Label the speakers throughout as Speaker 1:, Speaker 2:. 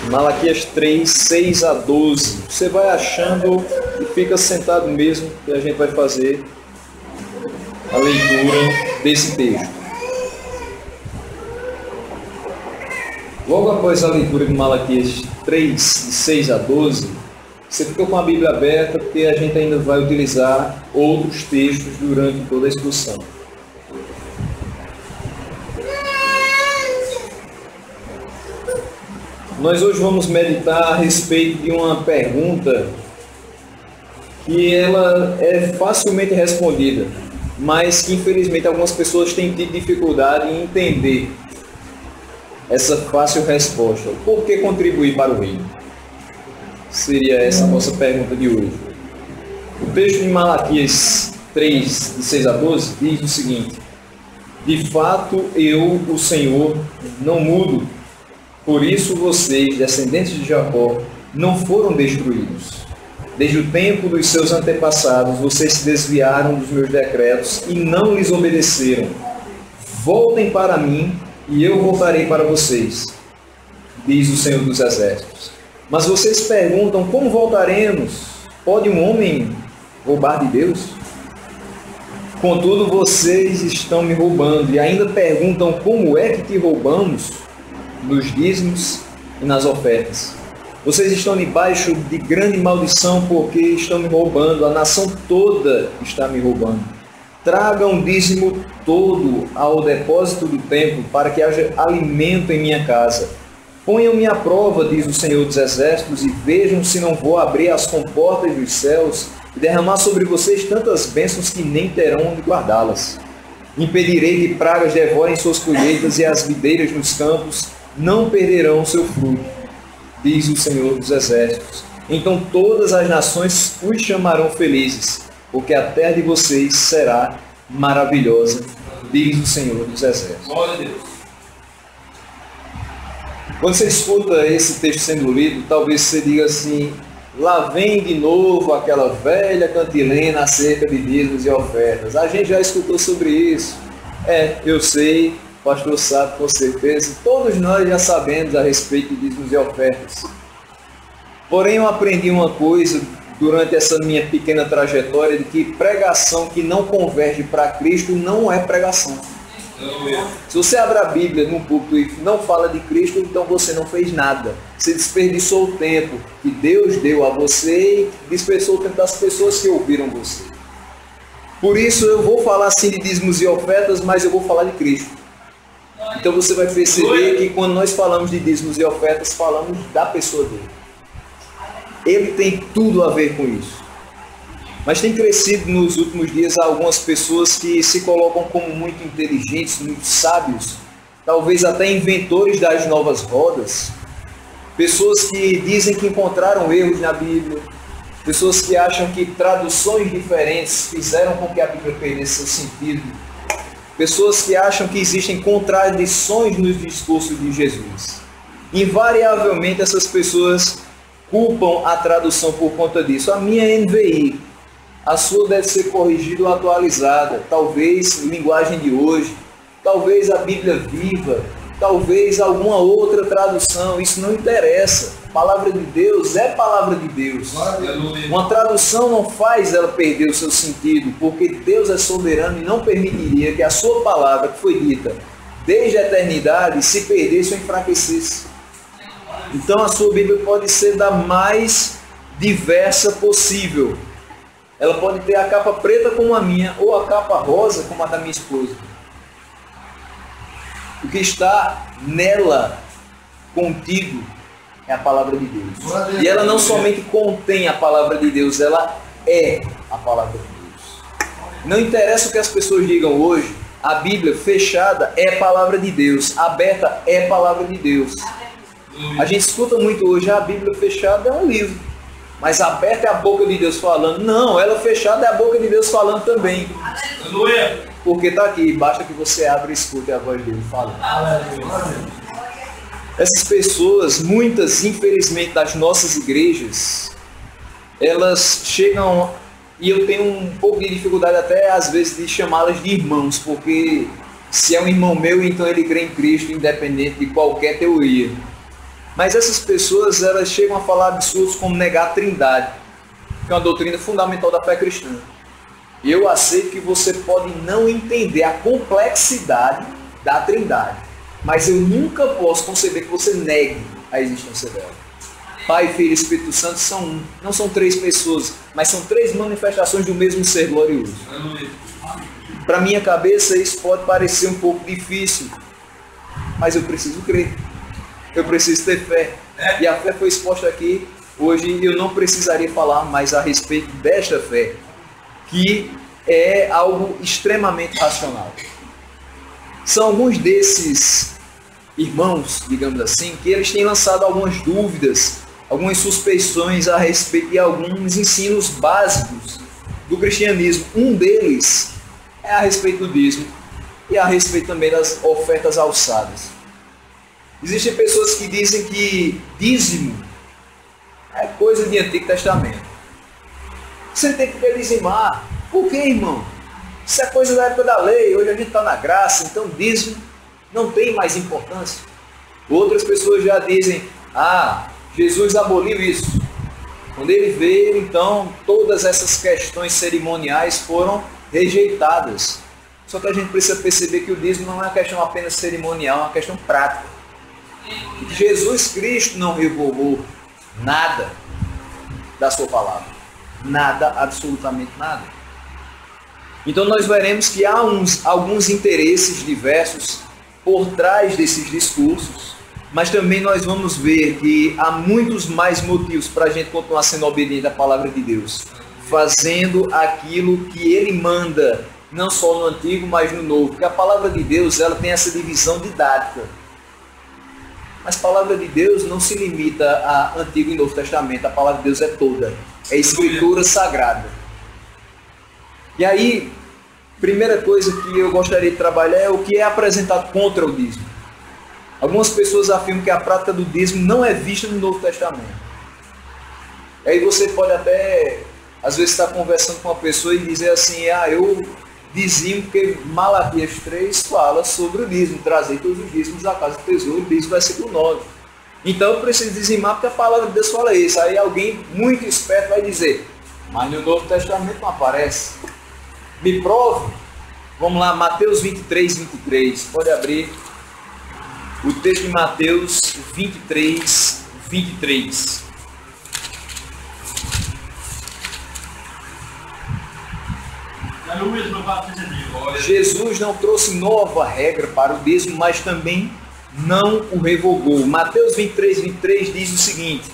Speaker 1: Malaquias 3, 6 a 12. Você vai achando e fica sentado mesmo, que a gente vai fazer a leitura desse texto. Logo após a leitura de Malaquias 3, de 6 a 12, você fica com a Bíblia aberta, porque a gente ainda vai utilizar outros textos durante toda a exposição. Nós hoje vamos meditar a respeito de uma pergunta que ela é facilmente respondida, mas que infelizmente algumas pessoas têm tido dificuldade em entender essa fácil resposta. Por que contribuir para o reino? Seria essa a nossa pergunta de hoje. O texto de Malaquias 3, de 6 a 12, diz o seguinte: de fato eu, o Senhor, não mudo. Por isso vocês, descendentes de Jacó, não foram destruídos. Desde o tempo dos seus antepassados, vocês se desviaram dos meus decretos e não lhes obedeceram. Voltem para mim e eu voltarei para vocês, diz o Senhor dos Exércitos. Mas vocês perguntam, como voltaremos? Pode um homem roubar de Deus? Contudo, vocês estão me roubando e ainda perguntam, como é que te roubamos? Nos dízimos e nas ofertas. Vocês estão debaixo de grande maldição porque estão me roubando, a nação toda está me roubando. Tragam o dízimo todo ao depósito do templo para que haja alimento em minha casa. Ponham-me à prova, diz o Senhor dos Exércitos, e vejam se não vou abrir as comportas dos céus e derramar sobre vocês tantas bênçãos que nem terão onde guardá-las. Impedirei que pragas devorem suas colheitas e as videiras nos campos não perderão o seu fruto, diz o Senhor dos Exércitos. Então todas as nações os chamarão felizes, porque a terra de vocês será maravilhosa, diz o Senhor dos Exércitos. Glória a Deus. Quando você escuta esse texto sendo lido, talvez você diga assim: lá vem de novo aquela velha cantilena acerca de dízimos e ofertas. A gente já escutou sobre isso. Eu sei, o pastor sabe com certeza, todos nós já sabemos a respeito de dízimos e ofertas. Porém, eu aprendi uma coisa durante essa minha pequena trajetória, de que pregação que não converge para Cristo não é pregação. Se você abre a Bíblia num púlpito e não fala de Cristo, então você não fez nada. Você desperdiçou o tempo que Deus deu a você e desperdiçou o tempo das pessoas que ouviram você. Por isso eu vou falar assim de dízimos e ofertas, mas eu vou falar de Cristo. Então você vai perceber que quando nós falamos de dízimos e ofertas, falamos da pessoa dele. Ele tem tudo a ver com isso. Mas tem crescido nos últimos dias algumas pessoas que se colocam como muito inteligentes, muito sábios, talvez até inventores das novas rodas. Pessoas que dizem que encontraram erros na Bíblia. Pessoas que acham que traduções diferentes fizeram com que a Bíblia perdesse seu sentido. Pessoas que acham que existem contradições nos discursos de Jesus. Invariavelmente essas pessoas culpam a tradução por conta disso. A minha é NVI. A sua deve ser corrigida ou atualizada, talvez linguagem de hoje, talvez a Bíblia viva, talvez alguma outra tradução, isso não interessa. A palavra de Deus é palavra de Deus. Uma tradução não faz ela perder o seu sentido, porque Deus é soberano e não permitiria que a sua palavra, que foi dita desde a eternidade, se perdesse ou enfraquecesse. Então a sua Bíblia pode ser da mais diversa possível. Ela pode ter a capa preta como a minha, ou a capa rosa como a da minha esposa. O que está nela contido é a palavra de Deus. E ela não somente contém a palavra de Deus, ela é a palavra de Deus. Não interessa o que as pessoas digam hoje, a Bíblia fechada é a palavra de Deus, aberta é a palavra de Deus. A gente escuta muito hoje, a Bíblia fechada é um livro. Mas aberta é a boca de Deus falando. Não, ela fechada é a boca de Deus falando também. Aleluia. Porque está aqui, basta que você abra e escute a voz dele falando. Aleluia. Essas pessoas, muitas infelizmente das nossas igrejas, elas chegam, e eu tenho um pouco de dificuldade até às vezes de chamá-las de irmãos, porque se é um irmão meu, então ele crê em Cristo independente de qualquer teoria. Mas essas pessoas, elas chegam a falar absurdos como negar a trindade, que é uma doutrina fundamental da fé cristã. E eu aceito que você pode não entender a complexidade da trindade, mas eu nunca posso conceber que você negue a existência dela. Pai, Filho e Espírito Santo são um. Não são três pessoas, mas são três manifestações do mesmo ser glorioso. Para minha cabeça isso pode parecer um pouco difícil, mas eu preciso crer. Eu preciso ter fé. E a fé foi exposta aqui. Hoje eu não precisaria falar mais a respeito desta fé, que é algo extremamente racional. São alguns desses irmãos, digamos assim, que eles têm lançado algumas dúvidas, algumas suspeições a respeito de alguns ensinos básicos do cristianismo. Um deles é a respeito do dízimo e a respeito também das ofertas alçadas. Existem pessoas que dizem que dízimo é coisa de Antigo Testamento. Você tem que dizimar. Por que, irmão? Isso é coisa da época da lei. Hoje a gente está na graça, então dízimo não tem mais importância. Outras pessoas já dizem, Jesus aboliu isso. Quando ele veio, então, todas essas questões cerimoniais foram rejeitadas. Só que a gente precisa perceber que o dízimo não é uma questão apenas cerimonial, é uma questão prática. Jesus Cristo não revogou nada da sua palavra. Nada, absolutamente nada. Então nós veremos que há alguns interesses diversos por trás desses discursos, mas também nós vamos ver que há muitos mais motivos para a gente continuar sendo obediente à palavra de Deus, fazendo aquilo que Ele manda, não só no Antigo, mas no Novo. Porque a palavra de Deus, ela tem essa divisão didática. Mas a palavra de Deus não se limita a Antigo e Novo Testamento. A palavra de Deus é toda. É escritura sagrada. E aí, primeira coisa que eu gostaria de trabalhar é o que é apresentado contra o dízimo. Algumas pessoas afirmam que a prática do dízimo não é vista no Novo Testamento. E aí você pode até, às vezes, estar conversando com uma pessoa e dizer assim, eu dizimo porque Malaquias 3 fala sobre o dízimo, trazer todos os dízimos da casa do tesouro, diz o versículo 9. Então eu preciso dizimar porque a palavra de Deus fala isso. Aí alguém muito esperto vai dizer, mas no Novo Testamento não aparece. Me prove. Vamos lá, Mateus 23, 23. Pode abrir o texto de Mateus 23, 23. Jesus não trouxe nova regra para o dízimo, mas também não o revogou. Mateus 23, 23 diz o seguinte: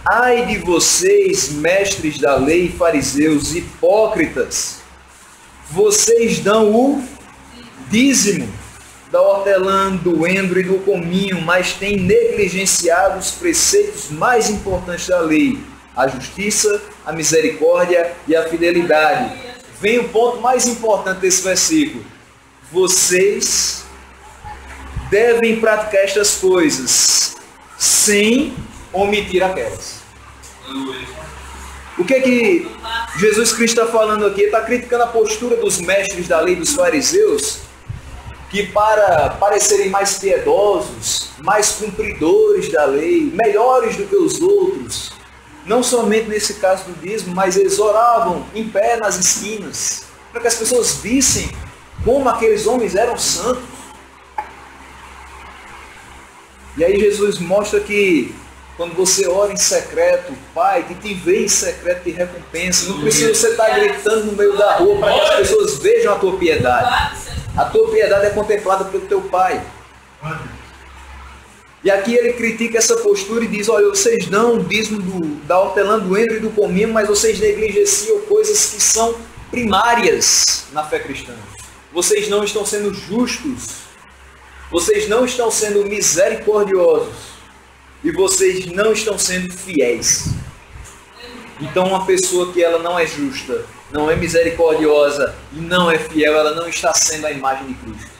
Speaker 1: ai de vocês, mestres da lei e fariseus, hipócritas, vocês dão o dízimo da hortelã, do endro e do cominho, mas têm negligenciado os preceitos mais importantes da lei, a justiça, a misericórdia e a fidelidade. Vem o ponto mais importante desse versículo. Vocês devem praticar estas coisas sem omitir aquelas. O que é que Jesus Cristo está falando aqui? Ele está criticando a postura dos mestres da lei, dos fariseus, que para parecerem mais piedosos, mais cumpridores da lei, melhores do que os outros, não somente nesse caso do dízimo, mas eles oravam em pé nas esquinas, para que as pessoas vissem como aqueles homens eram santos. E aí Jesus mostra que quando você ora em secreto, o Pai que te vê em secreto te recompensa. Não precisa você estar gritando no meio da rua para que as pessoas vejam a tua piedade. A tua piedade é contemplada pelo teu Pai. E aqui ele critica essa postura e diz, olha, vocês dão o dízimo da hortelã, do endro e do cominho, mas vocês negligenciam coisas que são primárias na fé cristã. Vocês não estão sendo justos, vocês não estão sendo misericordiosos e vocês não estão sendo fiéis. Então uma pessoa que ela não é justa, não é misericordiosa e não é fiel, ela não está sendo a imagem de Cristo.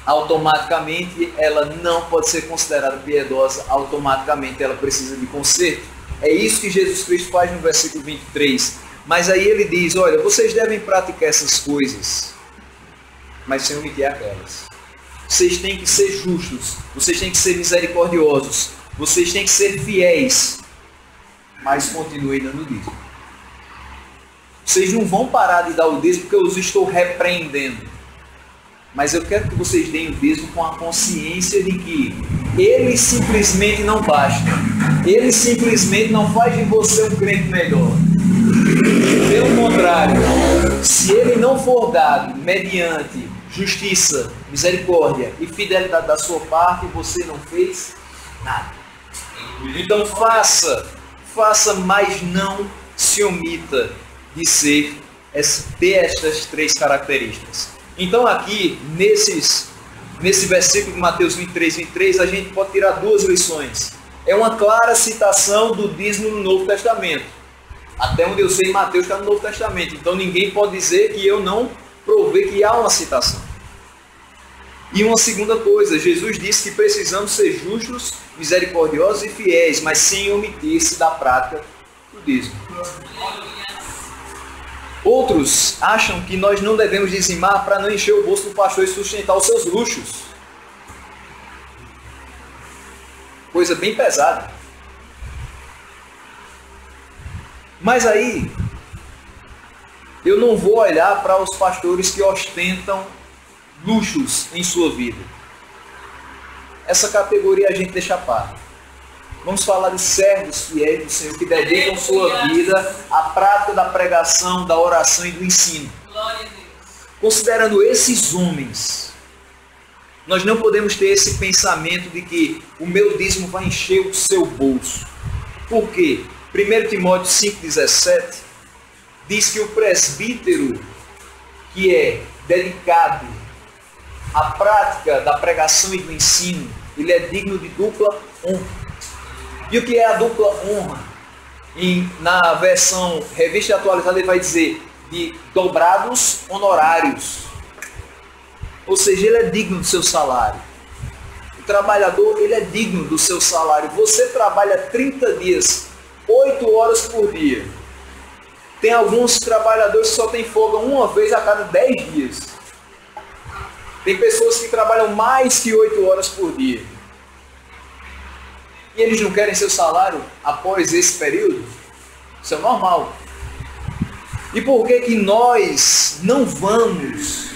Speaker 1: Automaticamente ela não pode ser considerada piedosa, automaticamente ela precisa de conserto. É isso que Jesus Cristo faz no versículo 23. Mas aí ele diz, olha, vocês devem praticar essas coisas, mas sem omitir aquelas. vocês têm que ser justos, vocês têm que ser misericordiosos, vocês têm que ser fiéis, mas continuem dando dízimo. Vocês não vão parar de dar o dízimo porque eu os estou repreendendo. Mas eu quero que vocês deem o dízimo com a consciência de que ele simplesmente não basta. Ele simplesmente não faz de você um crente melhor. Pelo contrário, se ele não for dado mediante justiça, misericórdia e fidelidade da sua parte, você não fez nada. Então faça, mas não se omita de ter estas 3 características. Então aqui, nesse versículo de Mateus 23, a gente pode tirar 2 lições. É uma clara citação do dízimo no Novo Testamento. Até onde eu sei, Mateus está no Novo Testamento. Então ninguém pode dizer que eu não provei que há uma citação. E uma segunda coisa, Jesus disse que precisamos ser justos, misericordiosos e fiéis, mas sem omitir-se da prática do dízimo. Outros acham que nós não devemos dizimar para não encher o bolso do pastor e sustentar os seus luxos. Coisa bem pesada. Mas aí, eu não vou olhar para os pastores que ostentam luxos em sua vida. Essa categoria a gente deixa à parte. Vamos falar de servos fiéis do Senhor que dedicam sua vida à prática da pregação, da oração e do ensino. Considerando esses homens, nós não podemos ter esse pensamento de que o meu dízimo vai encher o seu bolso. Por quê? 1 Timóteo 5,17 diz que o presbítero que é dedicado à prática da pregação e do ensino, ele é digno de dupla honra. E o que é a dupla honra? Na versão revista atualizada ele vai dizer de dobrados honorários. Ou seja, ele é digno do seu salário. O trabalhador, ele é digno do seu salário. Você trabalha 30 dias, 8 horas por dia. Tem alguns trabalhadores que só têm folga uma vez a cada 10 dias. Tem pessoas que trabalham mais que 8 horas por dia. E eles não querem seu salário após esse período? Isso é normal. E por que nós não vamos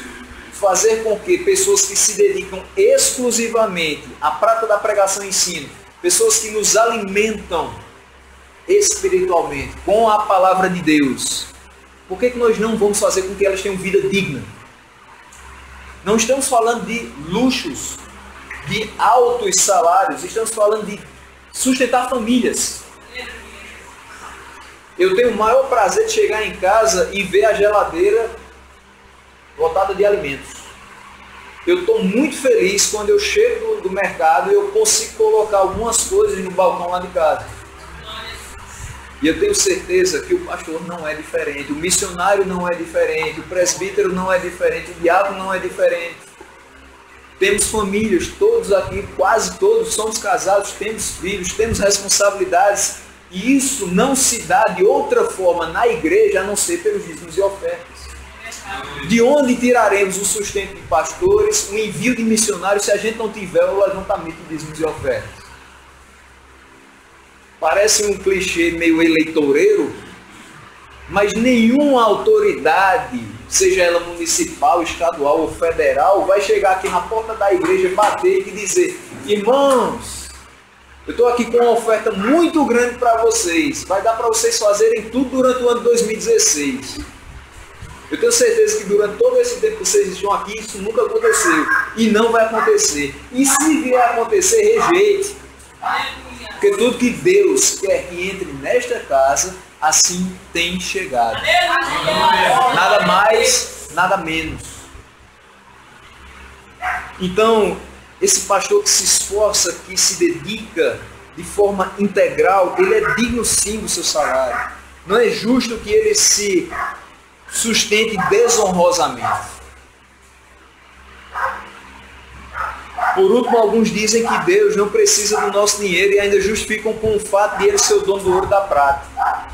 Speaker 1: fazer com que pessoas que se dedicam exclusivamente à prática da pregação e ensino, pessoas que nos alimentam espiritualmente com a palavra de Deus, por que nós não vamos fazer com que elas tenham vida digna? Não estamos falando de luxos, de altos salários, estamos falando de sustentar famílias. Eu tenho o maior prazer de chegar em casa e ver a geladeira lotada de alimentos. Eu estou muito feliz quando eu chego do mercado e eu consigo colocar algumas coisas no balcão lá de casa. E eu tenho certeza que o pastor não é diferente, o missionário não é diferente, o presbítero não é diferente, o diácono não é diferente. Temos famílias, todos aqui, quase todos, somos casados, temos filhos, temos responsabilidades. E isso não se dá de outra forma na igreja, a não ser pelos dízimos e ofertas. De onde tiraremos o sustento de pastores, o envio de missionários, se a gente não tiver o levantamento de dízimos e ofertas? Parece um clichê meio eleitoreiro, mas nenhuma autoridade, seja ela municipal, estadual ou federal, vai chegar aqui na porta da igreja, bater e dizer: irmãos, eu estou aqui com uma oferta muito grande para vocês, vai dar para vocês fazerem tudo durante o ano de 2016. Eu tenho certeza que durante todo esse tempo que vocês estão aqui, isso nunca aconteceu e não vai acontecer. E se vier a acontecer, rejeite. Porque tudo que Deus quer que entre nesta casa, assim tem chegado. Nada mais, nada menos. Então, esse pastor que se esforça, que se dedica de forma integral, ele é digno sim do seu salário. Não é justo que ele se sustente desonrosamente. Por último, alguns dizem que Deus não precisa do nosso dinheiro e ainda justificam com o fato de ele ser o dono do ouro e da prata.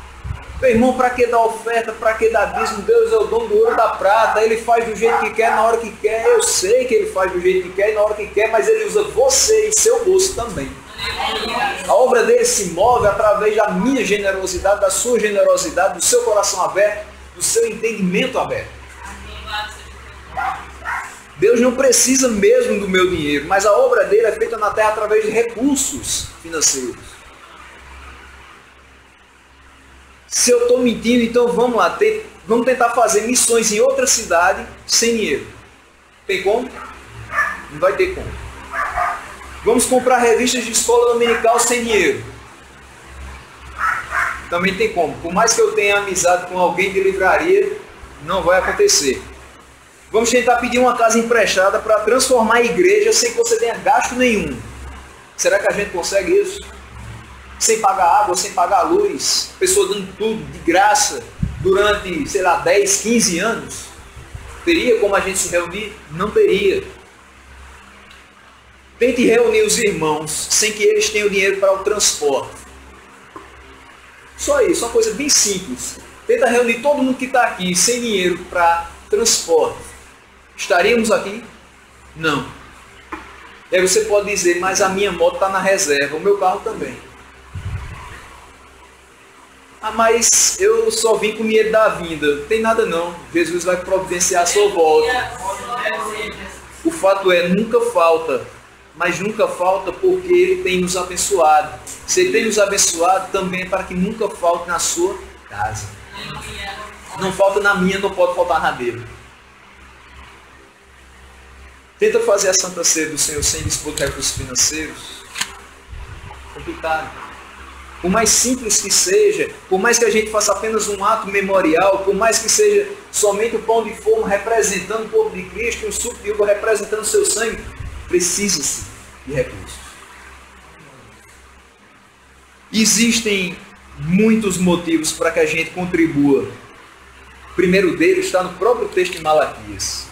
Speaker 1: Meu irmão, para que dar oferta? Para que dar dízimo? Deus é o dono do ouro e da prata. Ele faz do jeito que quer, na hora que quer. Eu sei que Ele faz do jeito que quer e na hora que quer, mas Ele usa você e seu bolso também. A obra dele se move através da minha generosidade, da sua generosidade, do seu coração aberto, do seu entendimento aberto. Deus não precisa mesmo do meu dinheiro, mas a obra dele é feita na terra através de recursos financeiros. Se eu estou mentindo, então vamos lá, vamos tentar fazer missões em outra cidade sem dinheiro. Tem como? Não vai ter como. Vamos comprar revistas de escola dominical sem dinheiro. Também tem como. Por mais que eu tenha amizade com alguém de livraria, não vai acontecer. Vamos tentar pedir uma casa emprestada para transformar a igreja sem que você tenha gasto nenhum. Será que a gente consegue isso? Sem pagar água, sem pagar luz, pessoa dando tudo de graça durante, sei lá, 10, 15 anos. Teria como a gente se reunir? Não teria. Tente reunir os irmãos sem que eles tenham dinheiro para o transporte. Só isso, uma coisa bem simples. Tenta reunir todo mundo que está aqui sem dinheiro para transporte. Estaríamos aqui? Não. E aí você pode dizer, mas a minha moto está na reserva, o meu carro também. Ah, mas eu só vim com o dinheiro da vinda. Não tem nada não. Jesus vai providenciar a sua volta. O fato é, nunca falta. Mas nunca falta porque Ele tem nos abençoado. Se Ele tem nos abençoado, também é para que nunca falte na sua casa. Não falta na minha, não pode faltar na dele. Tenta fazer a Santa Ceia do Senhor sem dispor de recursos financeiros. Complicado. Por mais simples que seja, por mais que a gente faça apenas um ato memorial, por mais que seja somente o pão de forma representando o corpo de Cristo e um suco de uva representando o seu sangue, precisa-se de recursos. Existem muitos motivos para que a gente contribua. O primeiro deles está no próprio texto de Malaquias.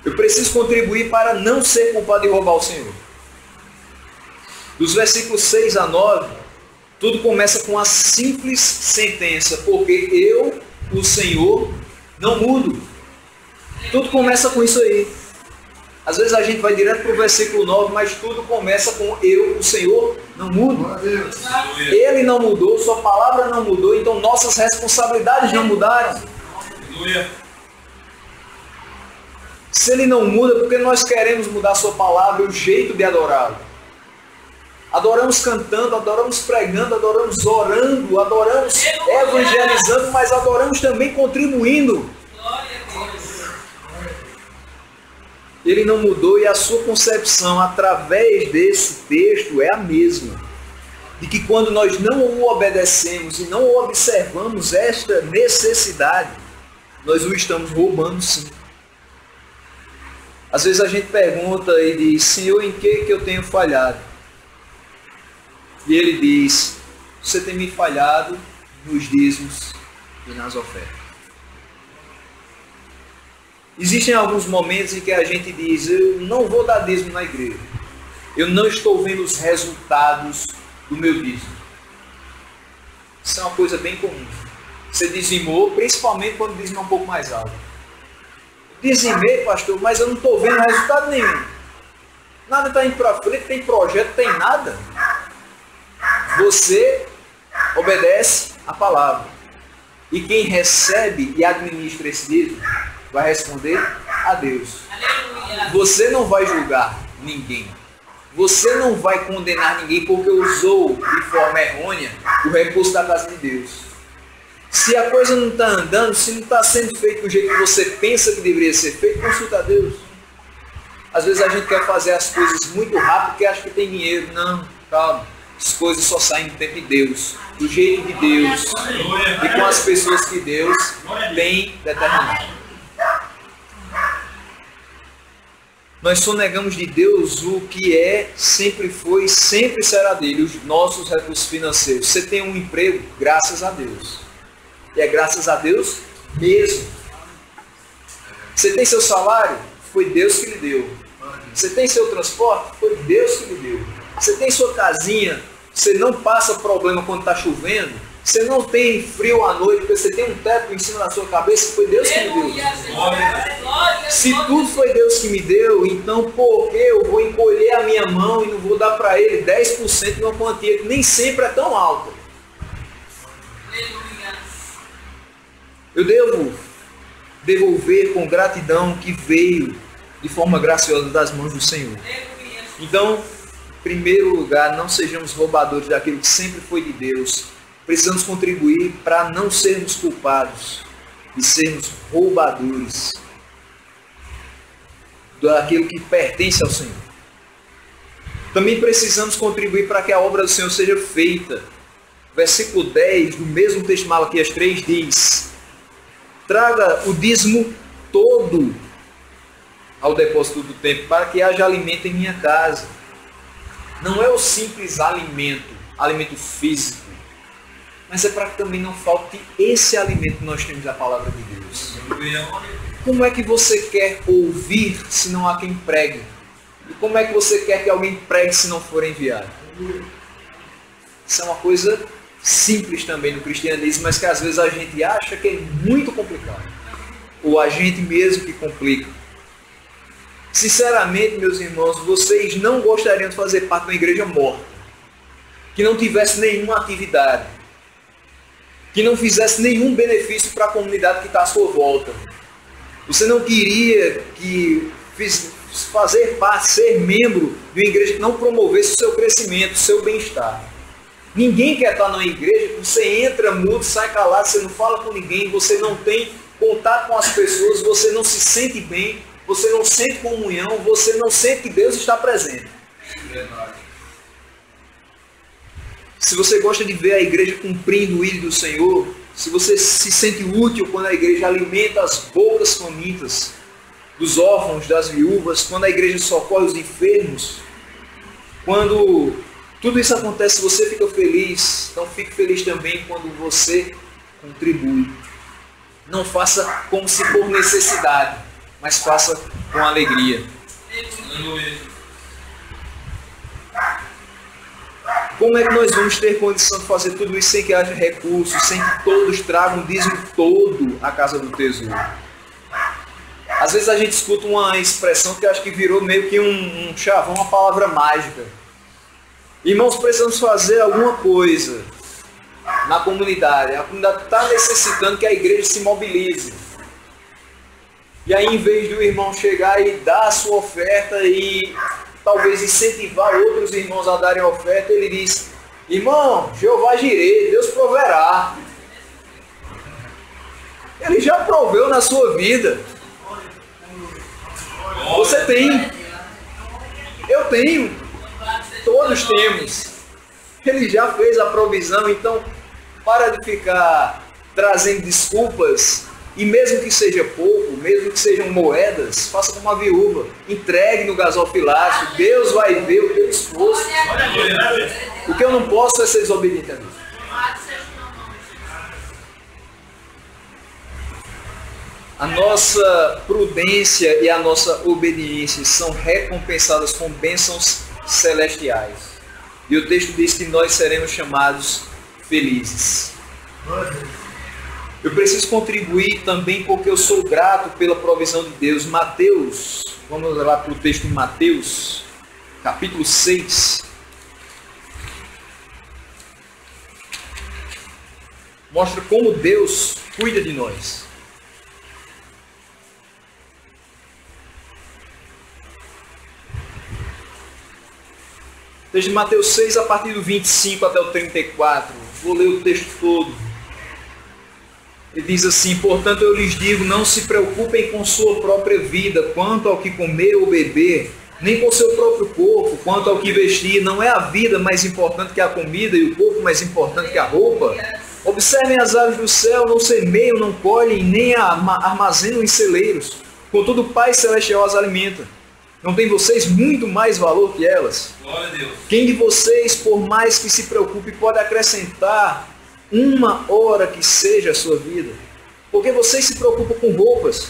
Speaker 1: Eu preciso contribuir para não ser culpado de roubar o Senhor. Dos versículos 6 a 9, tudo começa com a simples sentença, porque eu, o Senhor, não mudo. Tudo começa com isso aí. Às vezes a gente vai direto para o versículo 9, mas tudo começa com eu, o Senhor, não mudo. Ele não mudou, sua palavra não mudou, então nossas responsabilidades não mudaram. Se Ele não muda, porque nós queremos mudar sua palavra e o jeito de adorá-lo. Adoramos cantando, adoramos pregando, adoramos orando, adoramos evangelizando, mas adoramos também contribuindo. Ele não mudou e a sua concepção através desse texto é a mesma. De que quando nós não o obedecemos e não observamos esta necessidade, nós o estamos roubando sim. Às vezes a gente pergunta e diz, Senhor, em que eu tenho falhado? E Ele diz, você tem me falhado nos dízimos e nas ofertas. Existem alguns momentos em que a gente diz, eu não vou dar dízimo na igreja. Eu não estou vendo os resultados do meu dízimo. Isso é uma coisa bem comum. Você dizimou, principalmente quando o dízimo é um pouco mais alto. Dizimei, pastor, mas eu não estou vendo resultado nenhum. Nada está indo para frente, tem projeto, tem nada. Você obedece a palavra. E quem recebe e administra esse dízimo vai responder a Deus. Você não vai julgar ninguém. Você não vai condenar ninguém porque usou de forma errônea o recurso da casa de Deus. Se a coisa não está andando, se não está sendo feito do jeito que você pensa que deveria ser feito, consulta a Deus. Às vezes a gente quer fazer as coisas muito rápido porque acha que tem dinheiro. Não, calma. As coisas só saem do tempo de Deus, do jeito de Deus e com as pessoas que Deus tem determinado. Nós sonegamos de Deus o que é, sempre foi, sempre será dele, os nossos recursos financeiros. Você tem um emprego, graças a Deus. E é graças a Deus mesmo. Você tem seu salário? Foi Deus que lhe deu. Você tem seu transporte? Foi Deus que lhe deu. Você tem sua casinha? Você não passa problema quando está chovendo? Você não tem frio à noite porque você tem um teto em cima da sua cabeça, foi Deus que me deu. Se tudo foi Deus que me deu, então por que eu vou encolher a minha mão e não vou dar para Ele 10% de uma quantia que nem sempre é tão alta? Eu devo devolver com gratidão que veio de forma graciosa das mãos do Senhor. Então, em primeiro lugar, não sejamos roubadores daquilo que sempre foi de Deus. Precisamos contribuir para não sermos culpados e sermos roubadores daquilo que pertence ao Senhor. Também precisamos contribuir para que a obra do Senhor seja feita. Versículo 10 do mesmo texto de Malaquias 3 diz: traga o dízimo todo ao depósito do templo, para que haja alimento em minha casa. Não é o simples alimento físico, mas é para que também não falte esse alimento que nós temos da palavra de Deus. Como é que você quer ouvir se não há quem pregue? E como é que você quer que alguém pregue se não for enviado? Isso é uma coisa simples também no cristianismo, mas que às vezes a gente acha que é muito complicado. Ou a gente mesmo que complica. Sinceramente, meus irmãos, vocês não gostariam de fazer parte de uma igreja morta, que não tivesse nenhuma atividade, que não fizesse nenhum benefício para a comunidade que está à sua volta. Você não queria fazer parte, ser membro de uma igreja que não promovesse o seu crescimento, o seu bem-estar. Ninguém quer estar numa igreja que você entra mudo, sai calado, você não fala com ninguém, você não tem contato com as pessoas, você não se sente bem, você não sente comunhão, você não sente que Deus está presente. Se você gosta de ver a igreja cumprindo o ídolo do Senhor, se você se sente útil quando a igreja alimenta as bocas famintas dos órfãos, das viúvas, quando a igreja socorre os enfermos, quando tudo isso acontece, você fica feliz, então fique feliz também quando você contribui. Não faça como se por necessidade, mas faça com alegria. Como é que nós vamos ter condição de fazer tudo isso sem que haja recursos, sem que todos tragam o dízimo todo à casa do tesouro? Às vezes a gente escuta uma expressão que acho que virou meio que um chavão, uma palavra mágica. Irmãos, precisamos fazer alguma coisa na comunidade. A comunidade está necessitando que a igreja se mobilize. E aí, em vez do irmão chegar e dar a sua oferta e talvez incentivar outros irmãos a darem oferta, ele diz: irmão, Jeová Jireh, Deus proverá. Ele já proveu na sua vida. Você tem. Eu tenho. Todos temos. Ele já fez a provisão, então para de ficar trazendo desculpas. E mesmo que seja pouco, mesmo que sejam moedas, faça como uma viúva. Entregue no gasofilácio. Deus vai ver o teu esforço. O que eu não posso é ser desobediente a Deus. A nossa prudência e a nossa obediência são recompensadas com bênçãos celestiais. E o texto diz que nós seremos chamados felizes. Eu preciso contribuir também porque eu sou grato pela provisão de Deus. Mateus, vamos lá para o texto de Mateus, capítulo 6. Mostra como Deus cuida de nós. Texto de Mateus 6, a partir do 25 até o 34. Vou ler o texto todo. Ele diz assim: portanto eu lhes digo, não se preocupem com sua própria vida, quanto ao que comer ou beber, nem com seu próprio corpo, quanto ao que vestir. Não é a vida mais importante que a comida e o corpo mais importante que a roupa? Observem as aves do céu, não semeiam, não colhem, nem armazenam em celeiros. Contudo, o Pai Celestial as alimenta. Não tem vocês muito mais valor que elas? Glória a Deus. Quem de vocês, por mais que se preocupe, pode acrescentar uma hora que seja a sua vida? Porque vocês se preocupam com roupas.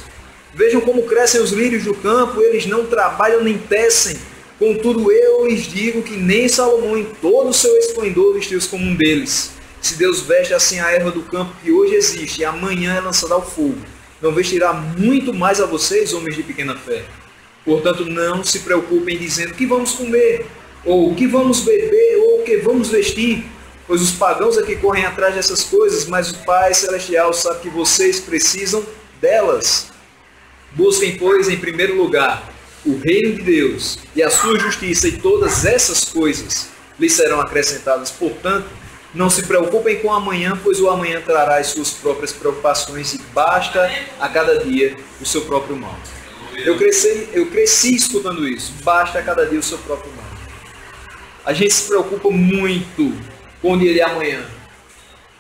Speaker 1: Vejam como crescem os lírios do campo, eles não trabalham nem tecem. Contudo eu lhes digo que nem Salomão em todo o seu esplendor vestiu-se como um deles. Se Deus veste assim a erva do campo que hoje existe e amanhã é lançada ao fogo, não vestirá muito mais a vocês, homens de pequena fé. Portanto, não se preocupem dizendo o que vamos comer, ou o que vamos beber, ou o que vamos vestir, pois os pagãos é que correm atrás dessas coisas, mas o Pai Celestial sabe que vocês precisam delas. Busquem, pois, em primeiro lugar, o reino de Deus e a sua justiça, e todas essas coisas lhes serão acrescentadas. Portanto, não se preocupem com o amanhã, pois o amanhã trará as suas próprias preocupações, e basta a cada dia o seu próprio mal. Eu cresci escutando isso. Basta a cada dia o seu próprio mal. A gente se preocupa muito com o dia de amanhã.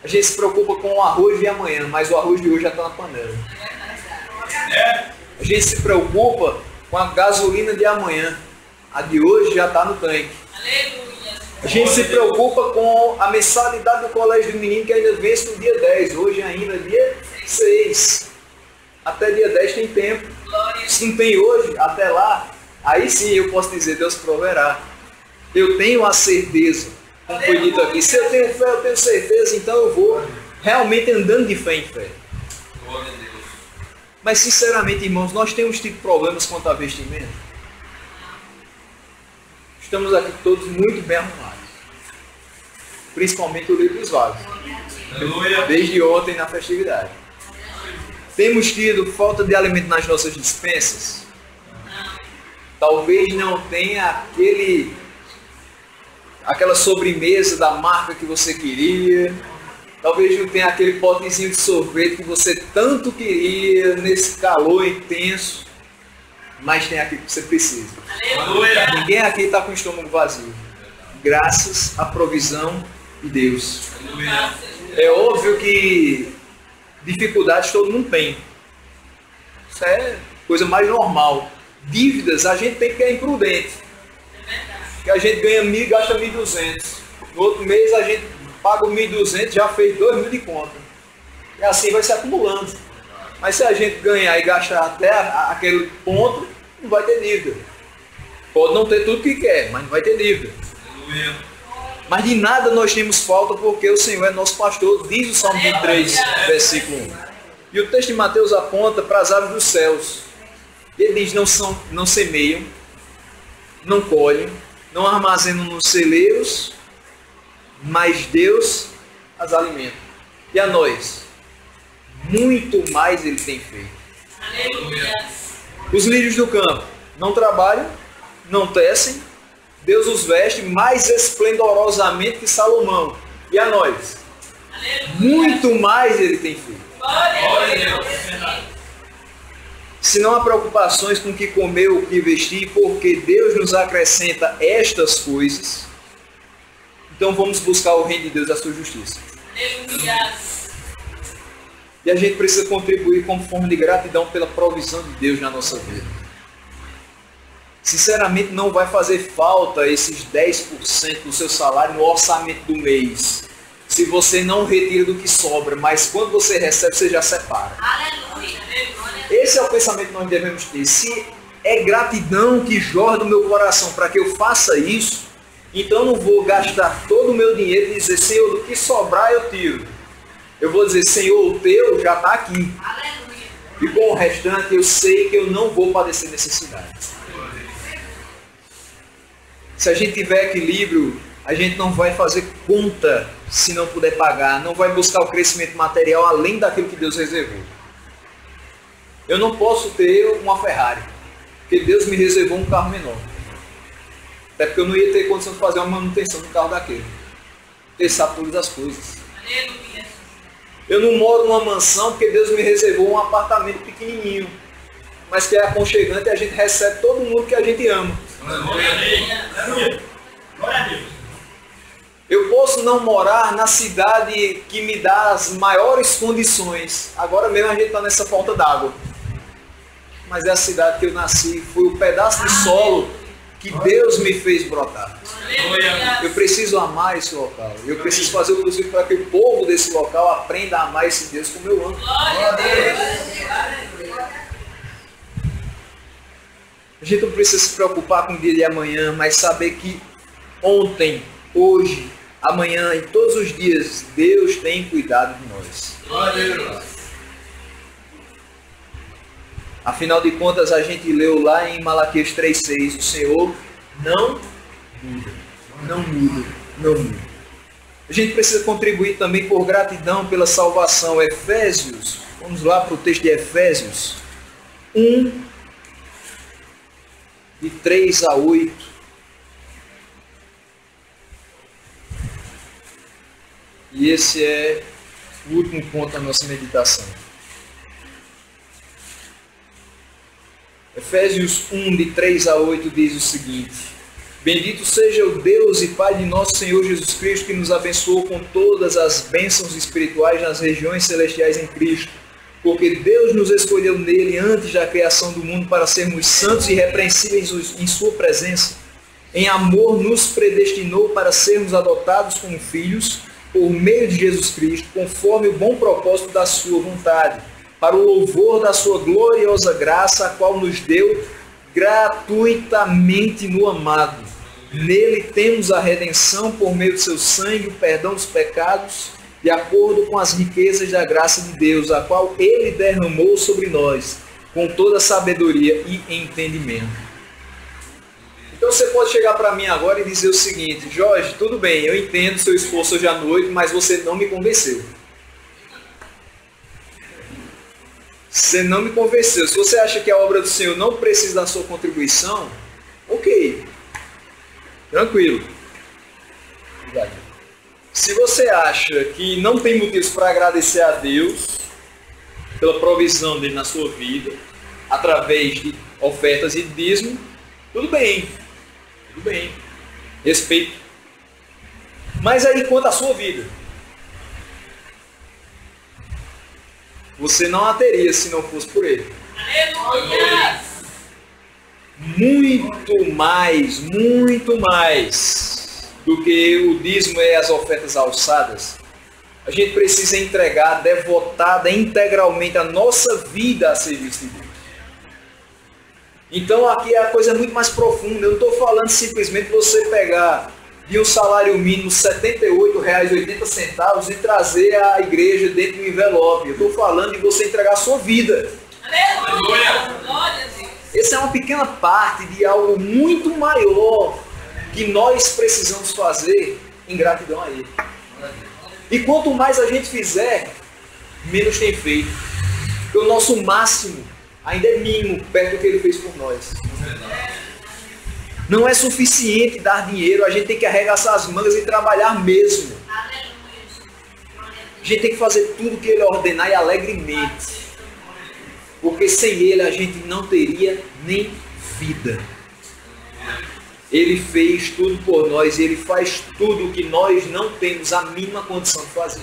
Speaker 1: A gente se preocupa com o arroz de amanhã, mas o arroz de hoje já está na panela. A gente se preocupa com a gasolina de amanhã. A de hoje já está no tanque. A gente se preocupa com a mensalidade do colégio do menino, que ainda vence no dia 10. Hoje ainda é dia 6. Até dia 10 tem tempo. Se não tem hoje, até lá, aí sim eu posso dizer, Deus proverá. Eu tenho a certeza, como foi dito aqui, se eu tenho fé, eu tenho certeza, então eu vou realmente andando de fé em fé. Mas sinceramente, irmãos, nós temos tido problemas quanto a vestimento. Estamos aqui todos muito bem arrumados. Principalmente o livro dos vagos. Desde ontem na festividade. Temos tido falta de alimento nas nossas dispensas? Talvez não tenha aquela sobremesa da marca que você queria. Talvez não tenha aquele potezinho de sorvete que você tanto queria nesse calor intenso. Mas tem aquilo que você precisa. Aleluia. Ninguém aqui está com o estômago vazio. Graças à provisão de Deus. Aleluia. É óbvio que dificuldades todo mundo tem. Isso é coisa mais normal. Dívidas a gente tem porque é imprudente. Que a gente ganha 1.000 e gasta 1.200. No outro mês a gente paga 1.200, já fez 2.000 de conta. E assim vai se acumulando. Mas se a gente ganhar e gastar até aquele ponto, não vai ter dívida. Pode não ter tudo que quer, mas não vai ter dívida. Mas de nada nós temos falta, porque o Senhor é nosso pastor, diz o Salmo 23, versículo 1. E o texto de Mateus aponta para as aves dos céus. Ele diz, não semeiam, não colhem, não armazenam nos celeiros, mas Deus as alimenta. E a nós? Muito mais Ele tem feito. Aleluia. Os lírios do campo não trabalham, não tecem, Deus os veste mais esplendorosamente que Salomão. E a nós? Aleluia. Muito mais Ele tem feito. Glória a Deus. Se não há preocupações com o que comer ou o que vestir, porque Deus nos acrescenta estas coisas, então vamos buscar o reino de Deus e a sua justiça. Aleluia. E a gente precisa contribuir como forma de gratidão pela provisão de Deus na nossa vida. Sinceramente, não vai fazer falta esses 10% do seu salário no orçamento do mês. Se você não retira do que sobra, mas quando você recebe, você já separa. Aleluia. Esse é o pensamento que nós devemos ter. Se é gratidão que jorra do meu coração para que eu faça isso, então eu não vou gastar todo o meu dinheiro e dizer, Senhor, do que sobrar eu tiro. Eu vou dizer, Senhor, o teu já está aqui. Aleluia. E com o restante eu sei que eu não vou padecer necessidade. Se a gente tiver equilíbrio, a gente não vai fazer conta se não puder pagar. Não vai buscar o crescimento material além daquilo que Deus reservou. Eu não posso ter uma Ferrari, porque Deus me reservou um carro menor. Até porque eu não ia ter condição de fazer uma manutenção do carro daquele. Ele sabe todas as coisas. Aleluia. Eu não moro numa mansão porque Deus me reservou um apartamento pequenininho, mas que é aconchegante e a gente recebe todo mundo que a gente ama. Eu posso não morar na cidade que me dá as maiores condições. Agora mesmo a gente está nessa falta d'água. Mas é a cidade que eu nasci, foi o pedaço de solo que Deus me fez brotar. Eu preciso amar esse local. Eu preciso fazer o possível para que o povo desse local aprenda a amar esse Deus como eu amo. A gente não precisa se preocupar com o dia de amanhã, mas saber que ontem, hoje amanhã e todos os dias, Deus tem cuidado de nós. Afinal de contas, a gente leu lá em Malaquias 3,6, o Senhor não muda, não muda, não muda. A gente precisa contribuir também por gratidão pela salvação. Efésios, vamos lá para o texto de Efésios 1, de 3 a 8. E esse é o último ponto da nossa meditação. Efésios 1, de 3 a 8 diz o seguinte: Bendito seja o Deus e Pai de nosso Senhor Jesus Cristo, que nos abençoou com todas as bênçãos espirituais nas regiões celestiais em Cristo, porque Deus nos escolheu nele antes da criação do mundo para sermos santos e irrepreensíveis em sua presença. Em amor nos predestinou para sermos adotados como filhos por meio de Jesus Cristo, conforme o bom propósito da sua vontade, para o louvor da sua gloriosa graça, a qual nos deu gratuitamente no amado. Nele temos a redenção por meio do seu sangue, o perdão dos pecados, de acordo com as riquezas da graça de Deus, a qual ele derramou sobre nós, com toda sabedoria e entendimento. Então você pode chegar para mim agora e dizer o seguinte: Jorge, tudo bem, eu entendo seu esforço hoje à noite, mas você não me convenceu. Você não me convenceu. Se você acha que a obra do Senhor não precisa da sua contribuição, ok. Tranquilo. Se você acha que não tem motivos para agradecer a Deus pela provisão dele na sua vida, através de ofertas e dízimo, tudo bem. Tudo bem. Respeito. Mas aí, quanto à sua vida? Você não a teria se não fosse por ele. Aleluia! Muito mais do que o dízimo e as ofertas alçadas, a gente precisa entregar devotada integralmente a nossa vida a serviço de Deus. Então aqui a coisa é muito mais profunda. Eu não estou falando simplesmente você pegar de um salário mínimo R$ 78,80 e trazer a igreja dentro do envelope. Eu estou falando de você entregar a sua vida. Aleluia! Glória a Deus! Essa é uma pequena parte de algo muito maior que nós precisamos fazer em gratidão a Ele. E quanto mais a gente fizer, menos tem feito. Porque o nosso máximo ainda é mínimo perto do que Ele fez por nós. Não é suficiente dar dinheiro, a gente tem que arregaçar as mangas e trabalhar mesmo. A gente tem que fazer tudo o que Ele ordenar e alegremente. Porque sem Ele a gente não teria nem vida. Ele fez tudo por nós e Ele faz tudo o que nós não temos a mínima condição de fazer.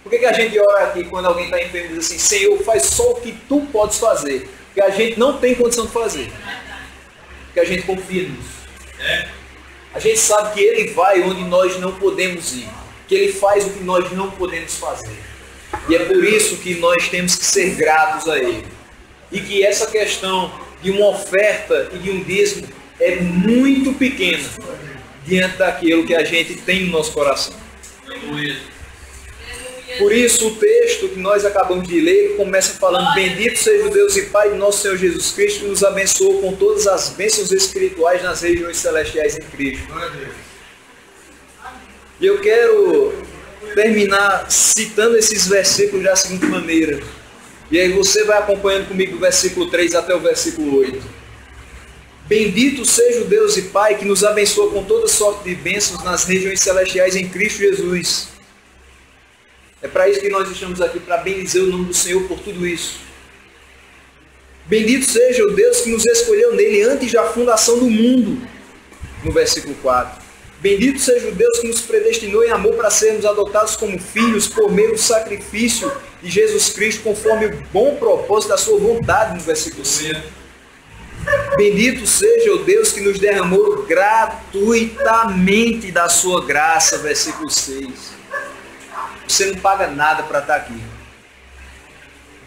Speaker 1: Por que a gente ora aqui quando alguém está enfermo e diz assim: Senhor, faz só o que Tu podes fazer? Porque a gente não tem condição de fazer. Porque a gente confia nisso. A gente sabe que Ele vai onde nós não podemos ir. Que Ele faz o que nós não podemos fazer. E é por isso que nós temos que ser gratos a Ele. E que essa questão de uma oferta e de um dízimo é muito pequena diante daquilo que a gente tem no nosso coração. Por isso o texto que nós acabamos de ler, ele começa falando: Bendito seja o Deus e Pai de nosso Senhor Jesus Cristo, que nos abençoou com todas as bênçãos espirituais nas regiões celestiais em Cristo. E eu quero terminar citando esses versículos da seguinte maneira. E aí você vai acompanhando comigo do versículo 3 até o versículo 8. Bendito seja o Deus e Pai que nos abençoa com toda sorte de bênçãos nas regiões celestiais em Cristo Jesus. É para isso que nós estamos aqui, para bendizer o nome do Senhor por tudo isso. Bendito seja o Deus que nos escolheu nele antes da fundação do mundo. No versículo 4. Bendito seja o Deus que nos predestinou em amor para sermos adotados como filhos por meio do sacrifício de Jesus Cristo, conforme o bom propósito da sua vontade, no versículo 5. Bendito seja o Deus que nos derramou gratuitamente da sua graça, versículo 6. Você não paga nada para estar aqui.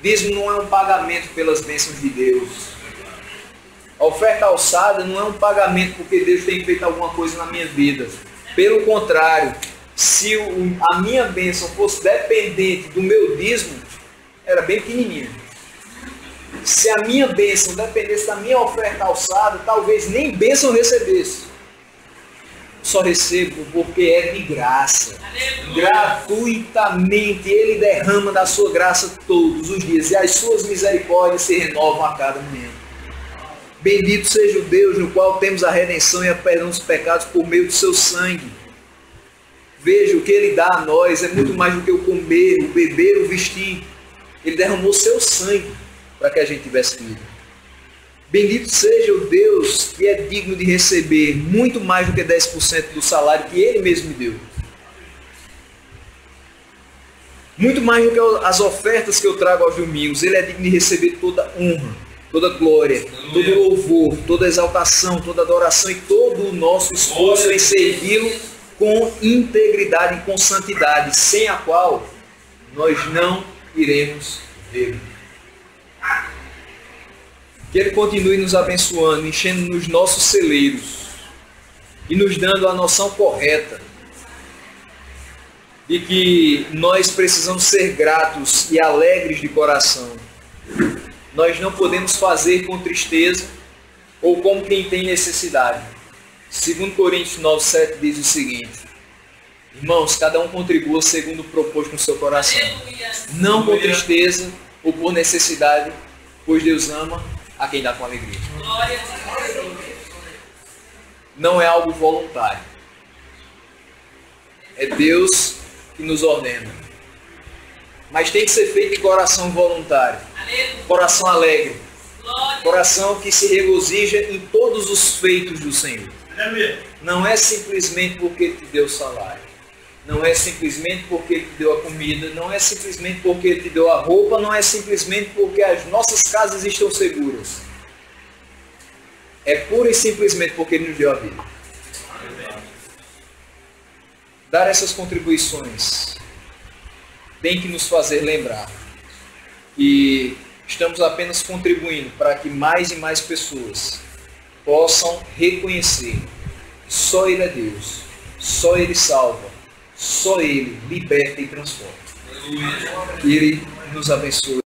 Speaker 1: Dízimo não é um pagamento pelas bênçãos de Deus. A oferta alçada não é um pagamento porque Deus tem feito alguma coisa na minha vida. Pelo contrário, se a minha bênção fosse dependente do meu dízimo, era bem pequenininha. Se a minha bênção dependesse da minha oferta alçada, talvez nem bênção eu recebesse. Só recebo porque é de graça. Gratuitamente Ele derrama da sua graça todos os dias. E as suas misericórdias se renovam a cada manhã. Bendito seja o Deus no qual temos a redenção e a perdão dos pecados por meio do seu sangue. Veja, o que Ele dá a nós é muito mais do que o comer, o beber, o vestir. Ele derramou seu sangue para que a gente tivesse vida. Bendito seja o Deus que é digno de receber muito mais do que 10% do salário que Ele mesmo me deu. Muito mais do que as ofertas que eu trago aos domingos. Ele é digno de receber toda honra, toda glória, todo louvor, toda exaltação, toda adoração e todo o nosso esforço em servi-lo com integridade e com santidade, sem a qual nós não iremos ver. Que Ele continue nos abençoando, enchendo nos nossos celeiros e nos dando a noção correta de que nós precisamos ser gratos e alegres de coração. Nós não podemos fazer com tristeza ou como quem tem necessidade. 2 Coríntios 9:7 diz o seguinte: irmãos, cada um contribua segundo o proposto no seu coração, não com tristeza ou por necessidade, pois Deus ama a quem dá com alegria. Não é algo voluntário. É Deus que nos ordena. Mas tem que ser feito de coração voluntário. Coração alegre. Coração que se regozija em todos os feitos do Senhor. Não é simplesmente porque Ele te deu o salário. Não é simplesmente porque Ele te deu a comida, não é simplesmente porque Ele te deu a roupa, não é simplesmente porque as nossas casas estão seguras. É pura e simplesmente porque Ele nos deu a vida. Dar essas contribuições tem que nos fazer lembrar que estamos apenas contribuindo para que mais e mais pessoas possam reconhecer que só Ele é Deus, só Ele salva, só Ele liberta e transforma. Que Ele nos abençoe.